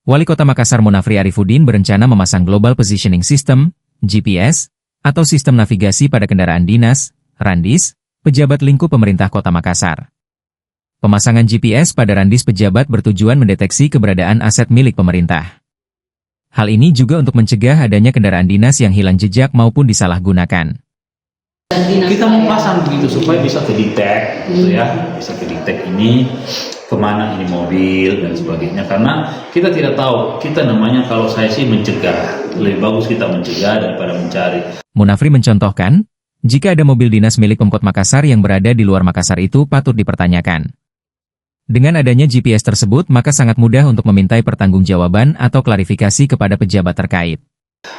Wali Kota Makassar Munafri Arifudin berencana memasang Global Positioning System, GPS, atau sistem navigasi pada kendaraan dinas, Randis, pejabat lingkup pemerintah Kota Makassar. Pemasangan GPS pada Randis pejabat bertujuan mendeteksi keberadaan aset milik pemerintah. Hal ini juga untuk mencegah adanya kendaraan dinas yang hilang jejak maupun disalahgunakan. Kita mau pasang begitu supaya bisa kedetek, gitu ya, bisa kedetek ini kemana ini mobil dan sebagainya. Karena kita tidak tahu, kita namanya kalau saya sih mencegah, lebih bagus kita mencegah daripada mencari. Munafri mencontohkan, jika ada mobil dinas milik Pemkot Makassar yang berada di luar Makassar itu patut dipertanyakan. Dengan adanya GPS tersebut, maka sangat mudah untuk memintai pertanggungjawaban atau klarifikasi kepada pejabat terkait.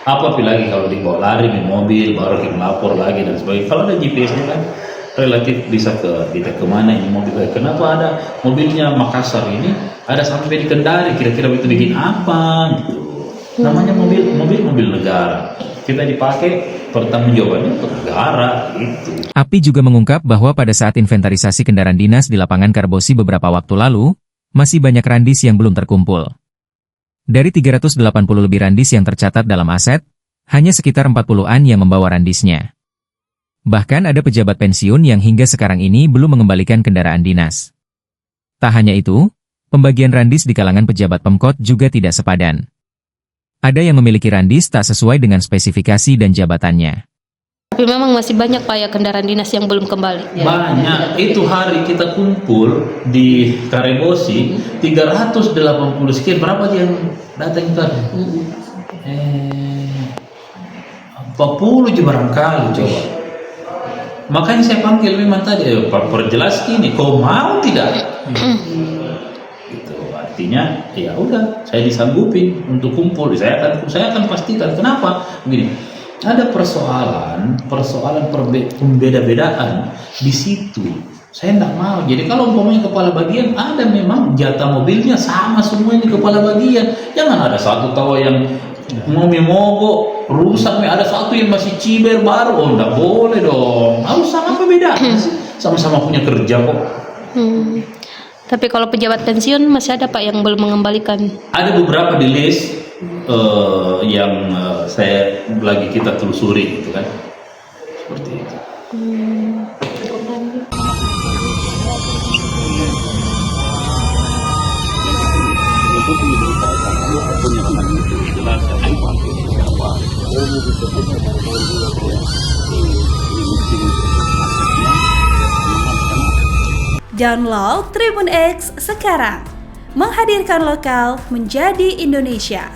Apalagi kalau dibawa lari di mobil, baru kita lapor lagi dan sebagainya. Kalau ada GPS-nya kan relatif bisa kita kemana ini mobil. Kenapa ada mobilnya Makassar ini ada sampai di Kendari, kira-kira itu bikin apa gitu. Namanya mobil negara. Kita dipakai pertanggungjawabannya untuk negara itu. API juga mengungkap bahwa pada saat inventarisasi kendaraan dinas di lapangan Karbosi beberapa waktu lalu, masih banyak randis yang belum terkumpul. Dari 380 lebih randis yang tercatat dalam aset, hanya sekitar 40-an yang membawa randisnya. Bahkan ada pejabat pensiun yang hingga sekarang ini belum mengembalikan kendaraan dinas. Tak hanya itu, pembagian randis di kalangan pejabat Pemkot juga tidak sepadan. Ada yang memiliki randis tak sesuai dengan spesifikasi dan jabatannya. Tapi memang masih banyak Pak ya kendaraan dinas yang belum kembali. Banyak. Itu hari kita kumpul di Karebosi 380 sekian. Berapa yang datang itu? 40 juga barangkali coba. Makanya saya panggil memang tadi, perjelas gini, kau mau tidak? Itu artinya ya udah, saya disanggupi untuk kumpul. Saya akan pastikan. Kenapa? Begini. Ada persoalan pembeda-bedaan di situ. Saya tidak mau. Jadi kalau umpamanya kepala bagian ada memang jatah mobilnya sama semua ini kepala bagian. Jangan ada satu tahu yang mau mogok rusak, ada satu yang masih ciber baru. Oh, tidak boleh dong. Harus sama perbedaan. Sama-sama punya kerja kok. Tapi kalau pejabat pensiun masih ada Pak yang belum mengembalikan. Ada beberapa di list yang saya lagi kita telusuri gitu kan, seperti itu. Download Tribun X sekarang, menghadirkan lokal menjadi Indonesia.